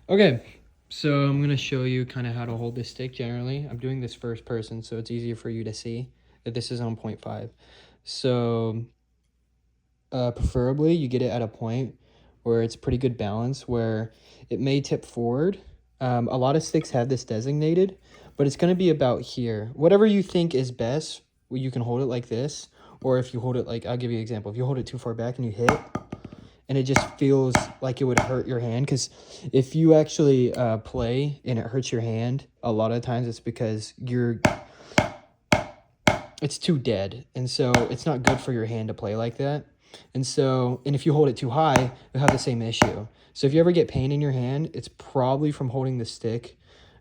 Okay, so I'm gonna show you kind of how to hold this stick generally. I'm doing this first person, so it's easier for you to see that this is on 0.5. So preferably you get it at a point where it's pretty good balance, where it may tip forward. A lot of sticks have this designated, but it's gonna be about here. Whatever you think is best, you can hold it like this, or if you hold it like, I'll give you an example. If you hold it too far back and you hit, and it just feels like it would hurt your hand, because if you actually play and it hurts your hand, a lot of times it's because it's too dead, and so it's not good for your hand to play like that. And if you hold it too high, you'll have the same issue. So if you ever get pain in your hand, it's probably from holding the stick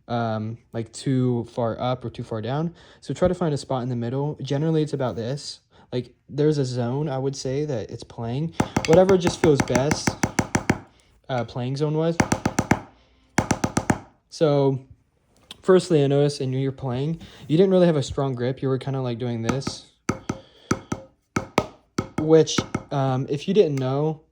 like too far up or too far down. So try to find a spot in the middle. Generally it's about this. Like there's a zone, I would say, that it's playing. Whatever just feels best, playing zone wise. So firstly, I noticed and you're playing, you didn't really have a strong grip. You were kind of like doing this, which if you didn't know,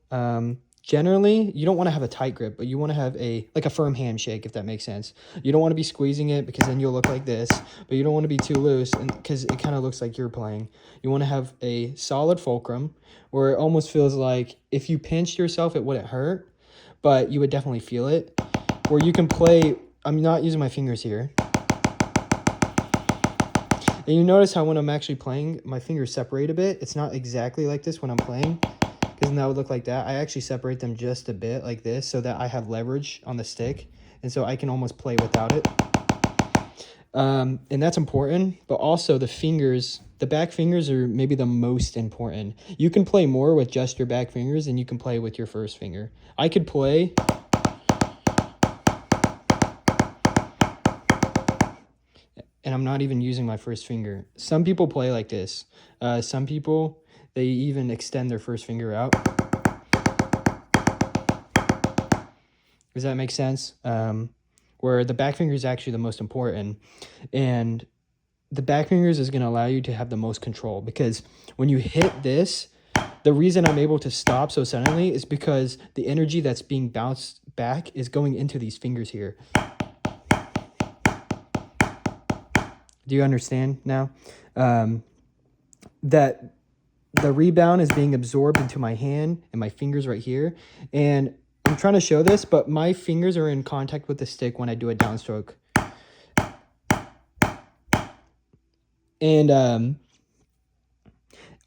generally you don't want to have a tight grip, but you want to have a firm handshake, if that makes sense. You don't want to be squeezing it because then you'll look like this, but you don't want to be too loose because it kind of looks like you're playing. You want to have a solid fulcrum where it almost feels like if you pinched yourself, it wouldn't hurt, but you would definitely feel it. Where you can play, I'm not using my fingers here. And you notice how when I'm actually playing, my fingers separate a bit. It's not exactly like this when I'm playing, because then that would look like that. I actually separate them just a bit like this so that I have leverage on the stick, and so I can almost play without it. And that's important, but also the fingers, the back fingers are maybe the most important. You can play more with just your back fingers than you can play with your first finger. I could play... and I'm not even using my first finger. Some people play like this. Some people, they even extend their first finger out. Does that make sense? Where the back finger is actually the most important. And the back fingers is going to allow you to have the most control, because when you hit this, the reason I'm able to stop so suddenly is because the energy that's being bounced back is going into these fingers here. Do you understand now? That the rebound is being absorbed into my hand and my fingers right here. And I'm trying to show this, but my fingers are in contact with the stick when I do a downstroke. And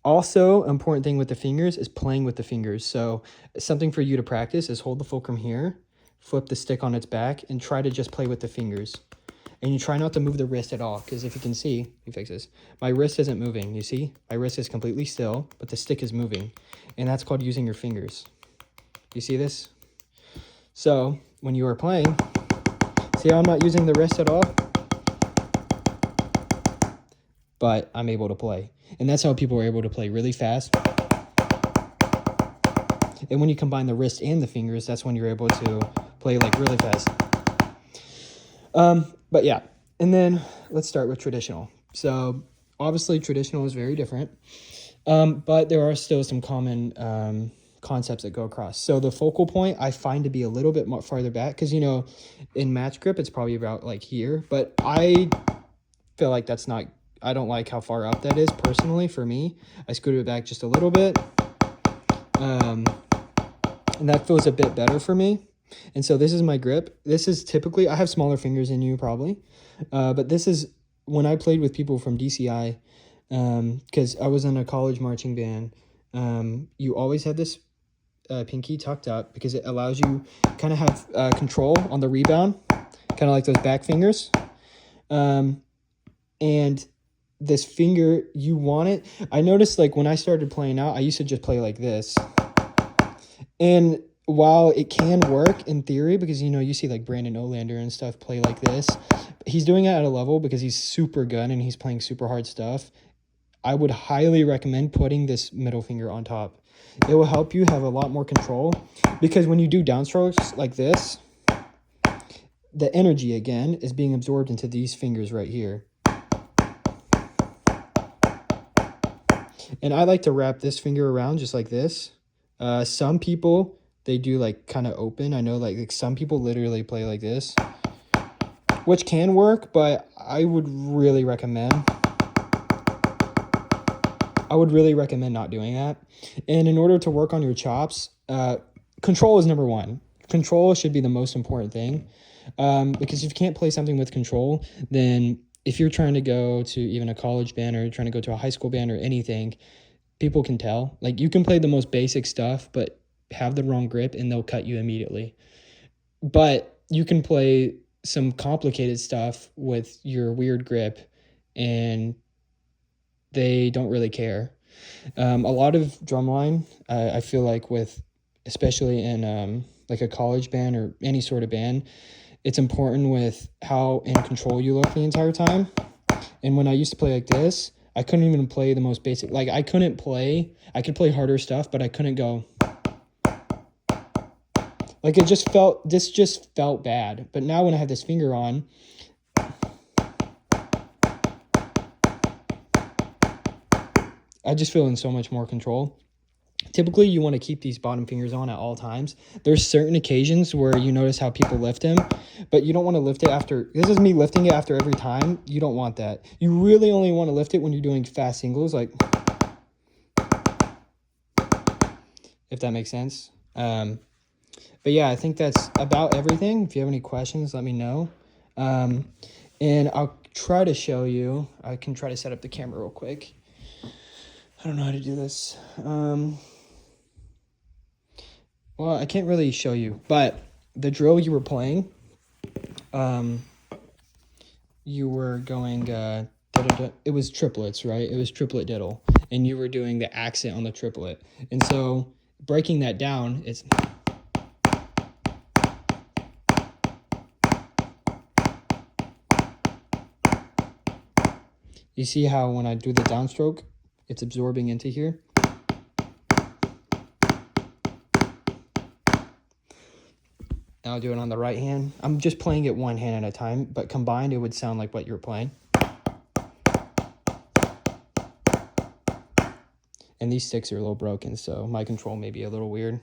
also, an important thing with the fingers is playing with the fingers. So something for you to practice is hold the fulcrum here, flip the stick on its back, and try to just play with the fingers. And you try not to move the wrist at all, because if you can see, let me fix this. My wrist isn't moving, you see? My wrist is completely still, but the stick is moving. And that's called using your fingers. You see this? So, when you are playing, see how I'm not using the wrist at all? But I'm able to play. And that's how people are able to play really fast. And when you combine the wrist and the fingers, that's when you're able to play like really fast. But yeah, and then let's start with traditional. So obviously traditional is very different, but there are still some common concepts that go across. So the focal point I find to be a little bit more farther back, because, you know, in match grip, it's probably about like here, but I feel like that's not, I don't like how far up that is personally for me. I scooted it back just a little bit, and that feels a bit better for me. And so this is my grip. This is typically, I have smaller fingers than you probably, but this is when I played with people from DCI, because I was in a college marching band. You always have this pinky tucked up because it allows you kind of have control on the rebound, kind of like those back fingers. And this finger, you want it. I noticed like when I started playing out, I used to just play like this. And while it can work in theory, because, you know, you see like Brandon Olander and stuff play like this, he's doing it at a level because he's super good and he's playing super hard stuff. I would highly recommend putting this middle finger on top. It will help you have a lot more control, because when you do downstrokes like this, the energy again is being absorbed into these fingers right here. And I like to wrap this finger around just like this. Some people, they do like kind of open. I know like some people literally play like this, which can work, but I would really recommend not doing that. And in order to work on your chops, control is number one. Control should be the most important thing, because if you can't play something with control, then if you're trying to go to even a college band or you're trying to go to a high school band or anything, people can tell. Like, you can play the most basic stuff, but have the wrong grip and they'll cut you immediately. But you can play some complicated stuff with your weird grip and they don't really care. A lot of drumline, I feel like with, especially in like a college band or any sort of band, it's important with how in control you look the entire time. And when I used to play like this, I couldn't even play the most basic, like I could play harder stuff, but I couldn't go. Like this just felt bad. But now when I have this finger on, I just feel in so much more control. Typically, you want to keep these bottom fingers on at all times. There's certain occasions where you notice how people lift them, but you don't want to lift it after. This is me lifting it after every time. You don't want that. You really only want to lift it when you're doing fast singles, like, if that makes sense. But yeah, I think that's about everything. If you have any questions, let me know. And I'll try to show you. I can try to set up the camera real quick. I don't know how to do this. Well, I can't really show you, but the drill you were playing, you were going, it was triplets, right? It was triplet diddle, and you were doing the accent on the triplet. And so breaking that down, it's... You see how when I do the downstroke, it's absorbing into here? Now I'll do it on the right hand. I'm just playing it one hand at a time, but combined it would sound like what you're playing. And these sticks are a little broken, so my control may be a little weird.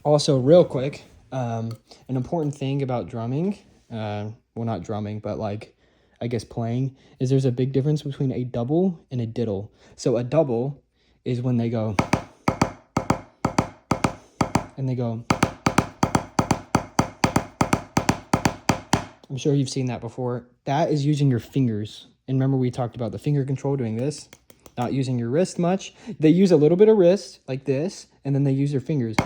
Also, real quick, an important thing about drumming, well, not drumming, but like, I guess playing, is there's a big difference between a double and a diddle. So a double is when they go, and they go. I'm sure you've seen that before. That is using your fingers. And remember we talked about the finger control doing this, not using your wrist much. They use a little bit of wrist like this, and then they use their fingers.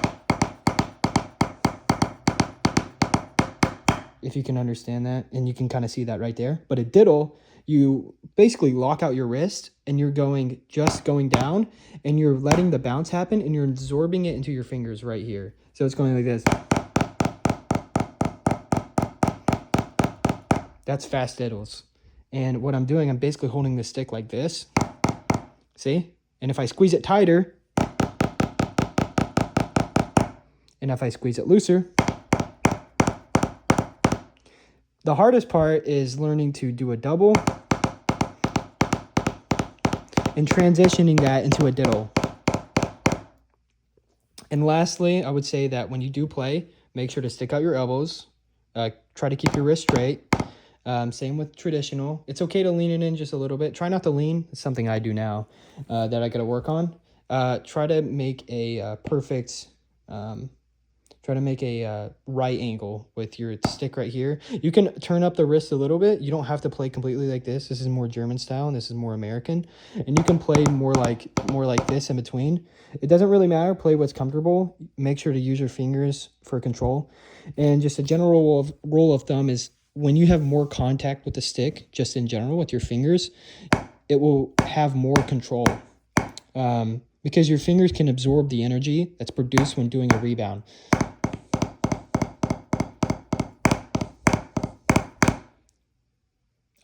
If you can understand that, and you can kind of see that right there. But a diddle, you basically lock out your wrist and you're just going down and you're letting the bounce happen and you're absorbing it into your fingers right here. So it's going like this. That's fast diddles. And what I'm doing, I'm basically holding the stick like this. See? And if I squeeze it tighter, and if I squeeze it looser, the hardest part is learning to do a double and transitioning that into a diddle. And lastly, I would say that when you do play, make sure to stick out your elbows. Try to keep your wrist straight. Same with traditional. It's okay to lean it in just a little bit. Try not to lean. It's something I do now that I got to work on. Try to make a perfect... Try to make a right angle with your stick right here. You can turn up the wrist a little bit. You don't have to play completely like this. This is more German style and this is more American. And you can play more like this in between. It doesn't really matter. Play what's comfortable. Make sure to use your fingers for control. And just a general rule of thumb is when you have more contact with the stick, just in general with your fingers, it will have more control. Because your fingers can absorb the energy that's produced when doing a rebound.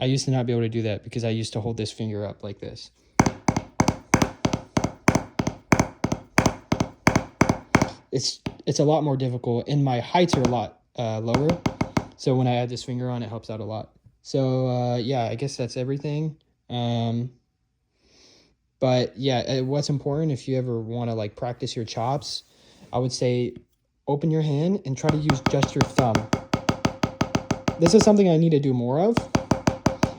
I used to not be able to do that because I used to hold this finger up like this. It's a lot more difficult, and my heights are a lot lower. So when I add this finger on, it helps out a lot. So yeah, I guess that's everything. But yeah, what's important if you ever want to like practice your chops, I would say open your hand and try to use just your thumb. This is something I need to do more of.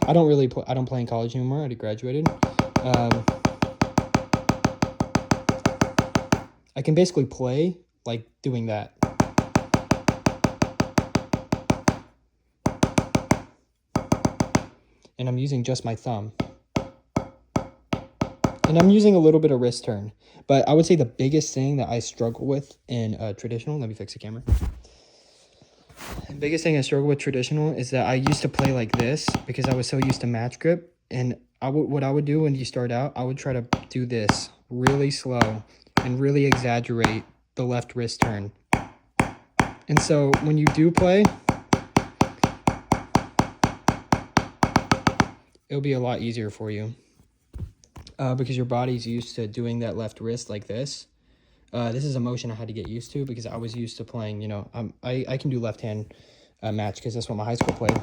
I don't play in college anymore. I already graduated. I can basically play like doing that. And I'm using just my thumb. And I'm using a little bit of wrist turn. But I would say the biggest thing that I struggle with in traditional, let me fix the camera. The biggest thing I struggle with traditional is that I used to play like this because I was so used to match grip. And what I would do when you start out, I would try to do this really slow and really exaggerate the left wrist turn. And so when you do play, it'll be a lot easier for you because your body's used to doing that left wrist like this. This is a motion I had to get used to because I was used to playing, you know, I can do left hand match because that's what my high school played.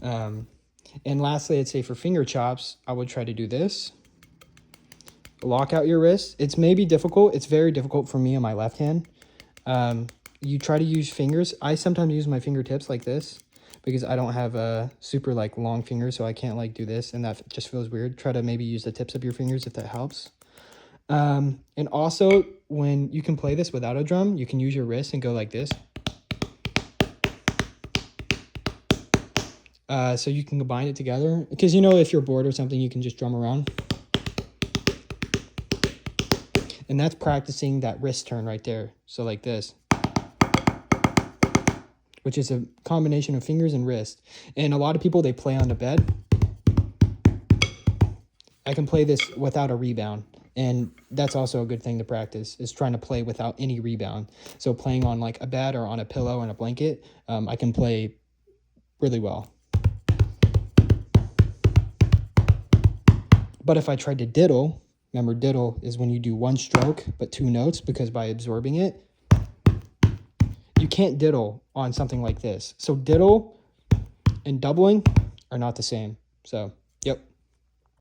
And lastly, I'd say for finger chops, I would try to do this. Lock out your wrist. It's maybe difficult. It's very difficult for me on my left hand. You try to use fingers. I sometimes use my fingertips like this because I don't have a super like long fingers, so I can't like do this, and that just feels weird. Try to maybe use the tips of your fingers if that helps. And also when you can play this without a drum, you can use your wrist and go like this. So you can combine it together because, you know, if you're bored or something, you can just drum around. And that's practicing that wrist turn right there. So like this, which is a combination of fingers and wrist. And a lot of people, they play on the bed. I can play this without a rebound. And that's also a good thing to practice, is trying to play without any rebound. So playing on like a bed or on a pillow and a blanket, I can play really well. But if I tried to diddle, remember diddle is when you do one stroke but two notes, because by absorbing it, you can't diddle on something like this. So diddle and doubling are not the same. So, yep.